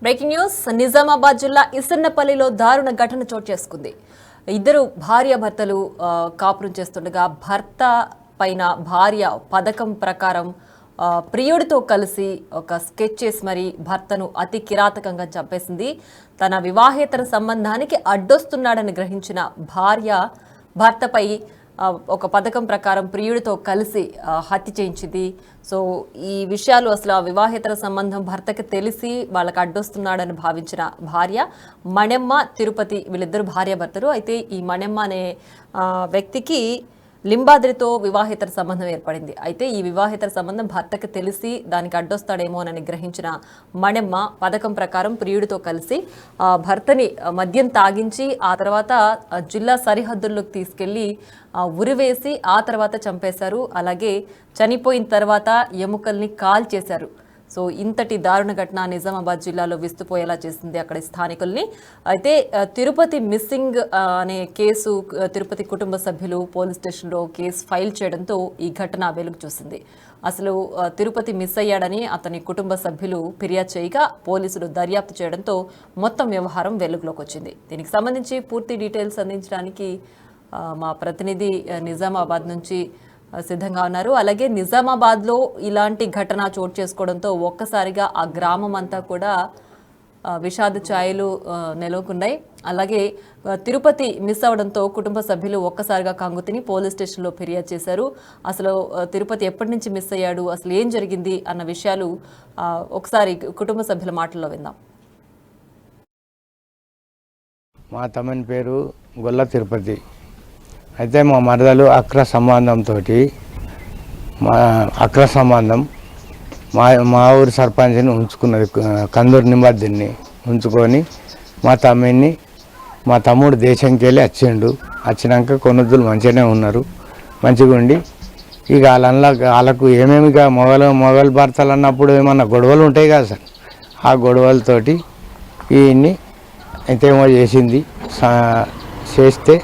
Breaking news Nizamabad జిల్లా ఇసన్నపల్లిలో దారుణ ఘటన చోటు చేసుకుంది. ఇద్దరు భార్యాభర్తలు కాపురం చేస్తుండగా భర్త పైన భార్య పథకం ప్రకారం ప్రియుడితో కలిసి ఒక స్కెచ్ చేసి మరి భర్తను అతి కిరాతకంగా చంపేసింది. తన వివాహేతర సంబంధానికి అడ్డొస్తున్నాడని గ్రహించిన భార్య భర్తపై ఒక పథకం ప్రకారం ప్రియుడితో కలిసి హత్య చేయించింది. సో ఈ విషయాలు అసలు ఆ వివాహేతర సంబంధం భర్తకి తెలిసి వాళ్ళకి అడ్డొస్తున్నాడని భావించిన భార్య మణెమ్మ తిరుపతి, వీళ్ళిద్దరు భార్యాభర్తలు. అయితే ఈ మణెమ్మ అనే వ్యక్తికి లింబాద్రితో వివాహేతర సంబంధం ఏర్పడింది. అయితే ఈ వివాహేతర సంబంధం భర్తకి తెలిసి దానికి అడ్డొస్తాడేమోనని గ్రహించిన మణెమ్మ పథకం ప్రకారం ప్రియుడితో కలిసి భర్తని మద్యం తాగించి ఆ తర్వాత జిల్లా సరిహద్దుల్లోకి తీసుకెళ్లి ఉరివేసి ఆ తర్వాత చంపేశారు. అలాగే చనిపోయిన తర్వాత ఎముకల్ని కాల్చేశారు. సో ఇంతటి దారుణ ఘటన నిజామాబాద్ జిల్లాలో విస్తుపోయేలా చేసింది అక్కడి స్థానికుల్ని. అయితే తిరుపతి మిస్సింగ్ అనే కేసు తిరుపతి కుటుంబ సభ్యులు పోలీస్ స్టేషన్లో కేసు ఫైల్ చేయడంతో ఈ ఘటన వెలుగు చూసింది. అసలు తిరుపతి మిస్ అయ్యాడని అతని కుటుంబ సభ్యులు ఫిర్యాదు చేయగా పోలీసులు దర్యాప్తు చేయడంతో మొత్తం వ్యవహారం వెలుగులోకి వచ్చింది. దీనికి సంబంధించి పూర్తి డీటెయిల్స్ అందించడానికి మా ప్రతినిధి నిజామాబాద్ నుంచి సిద్ధంగా ఉన్నారు. అలాగే నిజామాబాద్లో ఇలాంటి ఘటన చోటు చేసుకోవడంతో ఒక్కసారిగా ఆ గ్రామం అంతా కూడా విషాద ఛాయలు నెలకొన్నాయి. అలాగే తిరుపతి మిస్ అవడంతో కుటుంబ సభ్యులు ఒక్కసారిగా కంగుతిని పోలీస్ స్టేషన్లో ఫిర్యాదు చేశారు. అసలు తిరుపతి ఎప్పటి నుంచి మిస్ అయ్యాడు, అసలు ఏం జరిగింది అన్న విషయాలు ఒకసారి కుటుంబ సభ్యుల మాటల్లో విందాం. మా తమ్ముని పేరు గొల్ల తిరుపతి. అయితే మా మరదలు అక్ర సంబంధంతో మా ఊరి సర్పంచ్ని ఉంచుకున్నది, కందూరు నింబాద్దిని ఉంచుకొని మా తమ్ముడు దేశంకి వెళ్ళి వచ్చినాక కొన్ని రోజులు మంచిగానే ఉన్నారు. మంచిగా ఉండి ఇక వాళ్ళకు ఏమేమి మొగలు భర్తలు అన్నప్పుడు ఏమన్నా గొడవలు ఉంటాయి కదా సార్, ఆ గొడవలతోటి ఈయన్ని అయితే ఏమో చేస్తే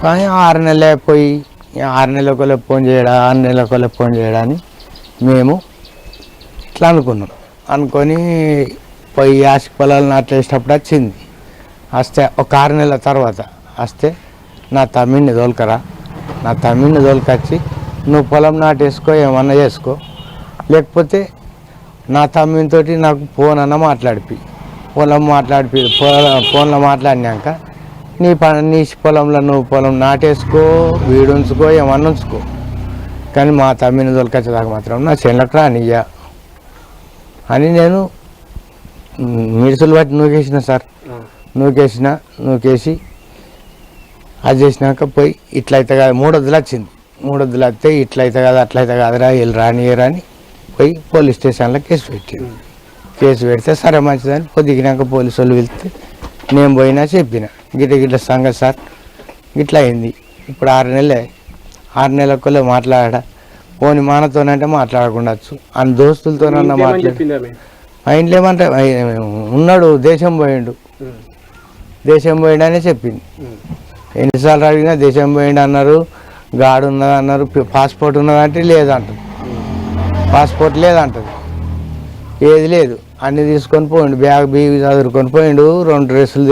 కానీ 6 నెలలే పోయి 6 నెలలకు ఫోన్ చేయడా 6 నెలలకు ఫోన్ చేయడాని మేము ఇట్లా అనుకొని పోయి ఆశ పొలాలు నాట్లేసేటప్పుడు వచ్చింది. వస్తే ఒక 6 నెలల తర్వాత వస్తే నా తమ్మిడిని తోలుకొచ్చి నువ్వు పొలం నాటేసుకో, ఏమన్నా చేసుకో, లేకపోతే నా తమ్మితో నాకు ఫోన్ అన్న ఫోన్లో మాట్లాడినాక నీ పొలంలో నువ్వు పొలం నాటేసుకో, వీడు ఉంచుకో, ఏమన్నా ఉంచుకో, కానీ మా తమ్మిని తోలుకొచ్చేదాకా మాత్రం నా చెల్లెకు రానియ్యా అని నేను మిడుసులు బట్టి నూకేసిన సార్. నూకేసి అది చేసినాక పోయి ఇట్లయితే కాదు 3 వద్దులు వచ్చింది. 3 వద్దులు వస్తే ఇట్లయితే కాదు అట్లయితే కాదురా, వీళ్ళు రానియరని పోయి పోలీస్ స్టేషన్లో కేసు పెడితే సరే మంచిదని పొద్దుగినాక పోలీసు వాళ్ళు వెళ్తే నేను పోయినా చెప్పిన గిట్ల సంగతి సార్ ఇట్లా అయింది. ఇప్పుడు 6 నెలలకు మాట్లాడా పోని మానతోనంటే మాట్లాడకుండొచ్చు అని దోస్తులతోనన్నా మాట్లాడి మా ఇంట్లో ఏమంటే ఉన్నాడు దేశం పోయిండు అని చెప్పింది. ఎన్నిసార్లు అడిగినా దేశం పోయిండు అన్నారు, గాడు ఉన్నది అన్నారు, పాస్పోర్ట్ ఉన్నదంటే లేదంటారు, పాస్పోర్ట్ లేదంటది, ఏది లేదు, అన్నీ తీసుకొని పోయిండు, బ్యాగ్ బీగి చదువుకొని పోయిండు, 2 డ్రెస్సులు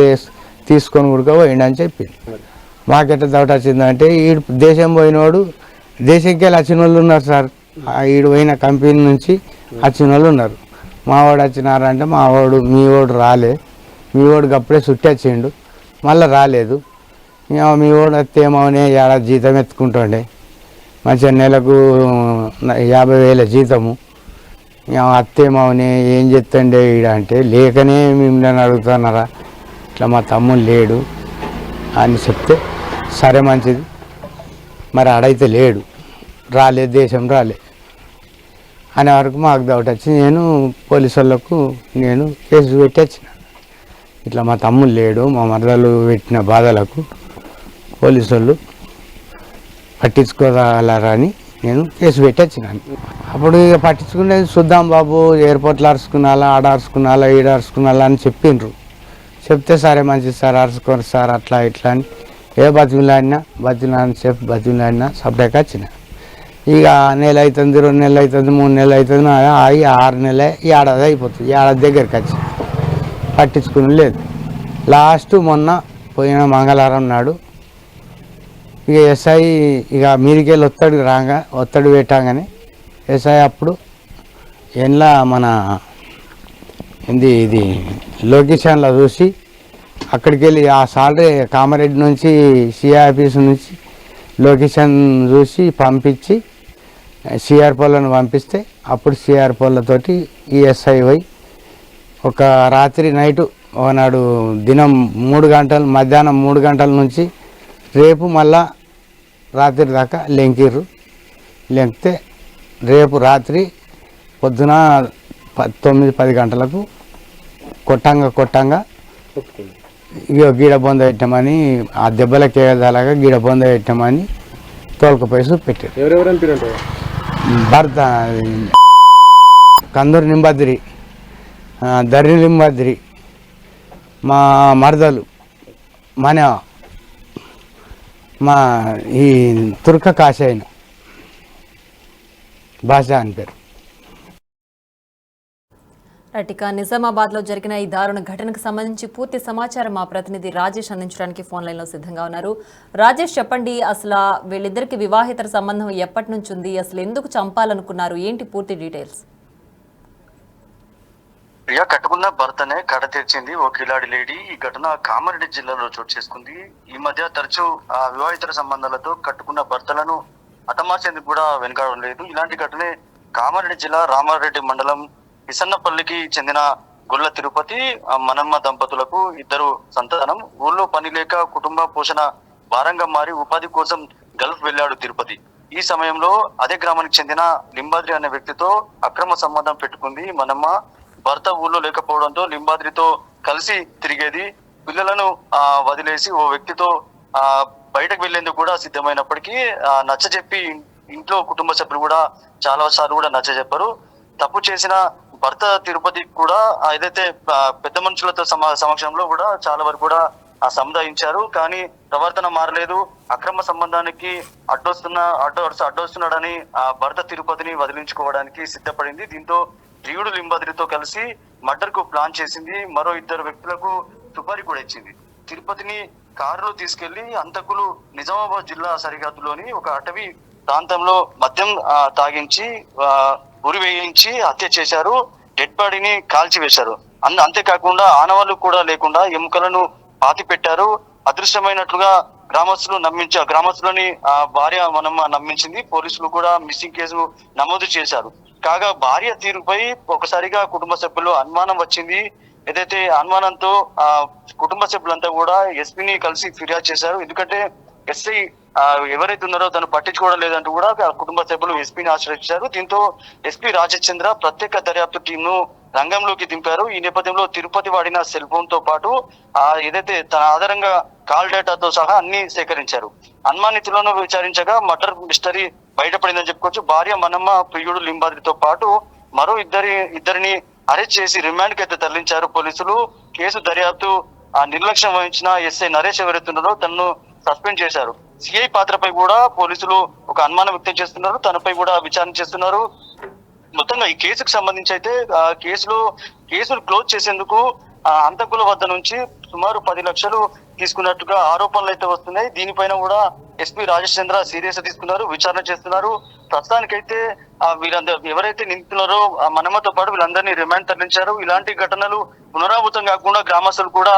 తీసుకొని కూడా పోయిండు అని చెప్పింది. మాకెట్లా డౌట్ వచ్చిందంటే ఈడు దేశం పోయినోడు దేశంకి వెళ్ళి వచ్చిన వాళ్ళు ఉన్నారు సార్, ఈడు పోయిన కంపెనీ నుంచి వచ్చిన వాళ్ళు ఉన్నారు. మావాడు వచ్చినారంటే మీ వాడు రాలే, మీ వాడికి అప్పుడే చుట్టి వచ్చిండు, మళ్ళీ రాలేదు. మీ వాడు వస్తే ఏమవునే ఏడాది జీతం ఎత్తుకుంటుండే, మంచిగా నెలకు 50,000 జీతము, అత్తేమవునే ఏం చెప్తండే ఈడ అంటే లేకనే మిమ్మల్ని అడుగుతున్నారా, ఇట్లా మా తమ్ముడు లేడు అని చెప్తే సరే మంచిది, మరి ఆడైతే లేడు, దేశం రాలే అనే వరకు మాకు డౌట్ వచ్చి నేను పోలీసు వాళ్ళకు కేసు పెట్టి వచ్చిన. ఇట్లా మా తమ్ముడు లేడు, మా మరదలు పెట్టిన బాధలకు పోలీసు వాళ్ళు పట్టించుకోగలరని నేను కేసు పెట్టి వచ్చినాను. అప్పుడు ఇక పట్టించుకునేది చూద్దాం బాబు, ఎయిర్పోర్ట్లో అరుచుకున్నాలా, ఆడ అరుచుకున్నాలా, ఈడ అరుచుకున్నాలా అని చెప్పిండ్రు. చెప్తే సరే మంచిది సార్, అరుచుకోరు సార్, అట్లా ఇట్లా అని బతిలాడినా సపరేట్గా వచ్చిన. ఇక నెల అవుతుంది, 2 నెలలు అవుతుంది, 3 నెలలు అవుతుంది, 6 నెలలే ఏడాది అయిపోతుంది. ఏడాది దగ్గరికి వచ్చి పట్టించుకుని లేదు. లాస్ట్ మొన్న పోయిన మంగళవారం నాడు ఇక ఎస్ఐ ఇక మీదికి వెళ్ళి ఒత్తిడి పెట్టాగానే ఎస్ఐ అప్పుడు ఎండ్ల మన ఇది లొకేషన్లో చూసి అక్కడికి వెళ్ళి ఆ సాలరీ కామారెడ్డి నుంచి సిఐ ఆఫీస్ నుంచి లొకేషన్ చూసి పంపించి సిఆర్ పోలను పంపిస్తే అప్పుడు సిఆర్ పోలతోటి ఈ ఎస్ఐ పోయి ఒక రాత్రి నైటు ఒకనాడు దినం 3 గంటలు మధ్యాహ్నం 3 గంటల నుంచి రేపు మళ్ళా రాత్రి దాకా లెంకితే రేపు రాత్రి పొద్దున 9-10 గంటలకు కొట్టంగా ఇక గీడ బొంద పెట్టామని ఆ దెబ్బలకి ఏదలాగా గీడ బొంద పెట్టామని తోలుకపోయి పెట్టారు. భర్త కందూరు నింబద్రి, దర్రి నింబద్రి, మా మరదలు మా ఈ తుర్క కాషాయన భాష అని పేరు. ఇక నిజామాబాద్లో జరిగిన ఈ దారుణ ఘటనకు సంబంధించి పూర్తి సమాచారం మా ప్రతినిధి రాజేష్ అందించడానికి ఫోన్ లైన్లో సిద్ధంగా ఉన్నారు. రాజేష్, చెప్పండి, అసలు వీళ్ళిద్దరికి వివాహేతర సంబంధం ఎప్పటి నుంచి ఉంది? అసలు ఎందుకు చంపాలనుకున్నారు? ఏంటి పూర్తి డీటెయిల్స్? ప్రియా కట్టుకున్న భర్తనే కడ తెరిచింది ఓ కిలాడి లేడీ. ఈ ఘటన కామారెడ్డి జిల్లాలో చోటు చేసుకుంది. ఈ మధ్య తరచూ వివాహితర సంబంధాలతో కట్టుకున్న భర్తలను హతమార్చేందుకు కూడా వెనుకాడడం లేదు. ఇలాంటి ఘటనే కామారెడ్డి జిల్లా రామారెడ్డి మండలం ఇసన్నపల్లికి చెందిన గొల్ల తిరుపతి మనమ్మ దంపతులకు 2 సంతానం. ఊళ్ళో పని లేక కుటుంబ పోషణ భారంగా మారి ఉపాధి కోసం గల్ఫ్ వెళ్లాడు తిరుపతి. ఈ సమయంలో అదే గ్రామానికి చెందిన లింబాద్రి అనే వ్యక్తితో అక్రమ సంబంధం పెట్టుకుంది మనమ్మ. భర్త ఊళ్ళో లేకపోవడంతో లింబాద్రితో కలిసి తిరిగేది. పిల్లలను వదిలేసి ఓ వ్యక్తితో బయటకు వెళ్లేందుకు కూడా సిద్ధమైనప్పటికీ నచ్చజెప్పి ఇంట్లో కుటుంబ సభ్యులు కూడా చాలా సార్లు కూడా నచ్చజెప్పారు. తప్పు చేసిన భర్త తిరుపతి కూడా ఏదైతే పెద్ద మనుషులతో సమక్షంలో కూడా చాలా వరకు కూడా సముదాయించారు. కానీ ప్రవర్తన మారలేదు. అక్రమ సంబంధానికి అడ్డొస్తున్నాడని భర్త తిరుపతిని వదిలించుకోవడానికి సిద్ధపడింది. దీంతో ప్రియుడు లింబాద్రితో కలిసి మర్డర్ కు ప్లాన్ చేసింది. మరో 2 వ్యక్తులకు సుపారీ కూడా ఇచ్చింది. తిరుపతిని కారులో తీసుకెళ్లి హంతకులు నిజామాబాద్ జిల్లా సరిహద్దులోని ఒక అటవీ ప్రాంతంలో మద్యం తాగించి ఉరి వేయించి హత్య చేశారు. డెడ్ బాడీని కాల్చివేశారు. అంతేకాకుండా ఆనవాళ్లు కూడా లేకుండా ఎముకలను పాతి పెట్టారు. అదృశ్యమైనట్లుగా గ్రామస్తులని భార్య మనమ్మ నమ్మించింది. పోలీసులు కూడా మిస్సింగ్ కేసు నమోదు చేశారు. కాగా భార్య తీరుపై ఒకసారిగా కుటుంబ సభ్యులు అనుమానం వచ్చింది. ఏదైతే అనుమానంతో కుటుంబ సభ్యులంతా కూడా ఎస్పీని కలిసి ఫిర్యాదు చేశారు. ఎందుకంటే ఎస్ఐ ఎవరైతే ఉన్నారో తను పట్టించుకోవడం లేదంటూ కూడా కుటుంబ సభ్యులు ఎస్పీని ఆశ్రయించారు. దీంతో ఎస్పీ రాజచంద్ర ప్రత్యేక దర్యాప్తు టీంను రంగంలోకి దింపారు. ఈ నేపథ్యంలో తిరుపతి వాడిన సెల్ ఫోన్ తో పాటు ఏదైతే తన ఆధారంగా కాల్ డేటాతో సహా అన్ని సేకరించారు. అనుమానితులను విచారించగా మర్డర్ మిస్టరీ బయటపడిందని చెప్పుకోవచ్చు. భార్య మనమ్మ, ప్రియుడు లింబాద్రితో పాటు మరో ఇద్దరిని అరెస్ట్ చేసి రిమాండ్ కి అయితే తరలించారు పోలీసులు. కేసు దర్యాప్తు నిర్లక్ష్యం వహించిన ఎస్ఐ నరేష్ ఎవరైతున్నారో తనను సస్పెండ్ చేశారు. సిఐ పాత్రపై కూడా పోలీసులు ఒక అనుమానం వ్యక్తం చేస్తున్నారు. తనపై కూడా విచారణ చేస్తున్నారు. మొత్తంగా ఈ కేసుకు సంబంధించి అయితే కేసులు క్లోజ్ చేసేందుకు హంతకుల వద్ద నుంచి సుమారు 10 లక్షలు తీసుకున్నట్టుగా ఆరోపణలు అయితే వస్తున్నాయి. దీనిపైన కూడా ఎస్పీ రాజచంద్ర సీరియస్ తీసుకున్నారు, విచారణ చేస్తున్నారు. ప్రస్తుతానికైతే వీళ్ళందరూ ఎవరైతే నింపుతున్నారో మనమ్మతో పాటు వీళ్ళందరినీ రిమాండ్ తరలించారు. ఇలాంటి ఘటనలు పునరావృతం కాకుండా గ్రామస్తులు కూడా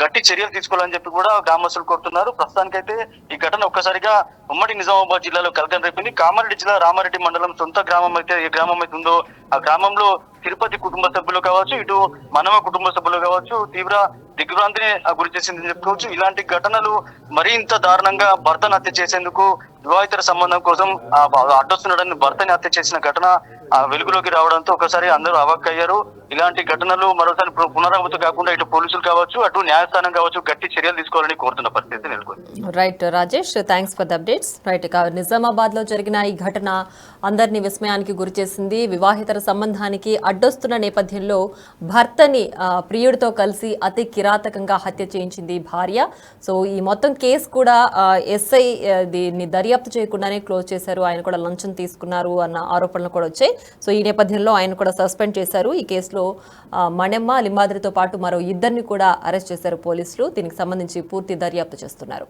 గట్టి చర్యలు తీసుకోవాలని చెప్పి కూడా గ్రామస్తులు కోరుతున్నారు. ప్రస్తుతానికైతే ఈ ఘటన ఒక్కసారిగా ఉమ్మడి నిజామాబాద్ జిల్లాలో కలకలం రేపింది. కామారెడ్డి జిల్లా రామారెడ్డి మండలం సొంత గ్రామం అయితే ఏ గ్రామం అయితే ఉందో ఆ గ్రామంలో తిరుపతి కుటుంబ సభ్యులు కావచ్చు, ఇటు మనమ కుటుంబ సభ్యులు కావచ్చు తీవ్ర దిగ్భ్రాంతిని గురి చేసిందని చెప్పుకోవచ్చు. ఇలాంటి ఘటనలు మరింత దారుణంగా భర్తను హత్య చేసేందుకు వివాహితర సంబంధం కోసం అడ్డొస్తున్నాడని భర్తని హత్య చేసిన ఘటన వెలుగులోకి రావడంతో ఒకసారి అందరూ అవాక్కయ్యారు. ఇలాంటి ఘటనలు మరోసారి పునరావృతం కాకుండా ఇటు పోలీసులు కావచ్చు, అటు న్యాయస్థానం కావచ్చు గట్టి చర్యలు తీసుకోవాలని కోరుతున్న పరిస్థితి నెలకొంది. Right Rajesh, thanks for the updates. Right, ఇక నిజామాబాద్ లో జరిగిన ఈ ఘటన అందరినీ విస్మయానికి గురి చేసింది. వివాహితర సంబంధానికి అడ్డొస్తున్న నేపథ్యంలో భర్తని ప్రియుడితో కలిసి అతి కిరాతకంగా హత్య చేయించింది భార్య. సో ఈ మొత్తం కేసు కూడా ఎస్ఐ దీన్ని దర్యాప్తు చేయకుండానే క్లోజ్ చేశారు. ఆయన కూడా లంచం తీసుకున్నారు అన్న ఆరోపణలు కూడా వచ్చాయి. సో ఈ నేపథ్యంలో ఆయన కూడా సస్పెండ్ చేశారు. ఈ కేసులో మణెమ్మ లింబాద్రితో పాటు మరో ఇద్దరిని కూడా అరెస్ట్ చేశారు పోలీసులు. దీనికి సంబంధించి పూర్తి దర్యాప్తు చేస్తున్నారు.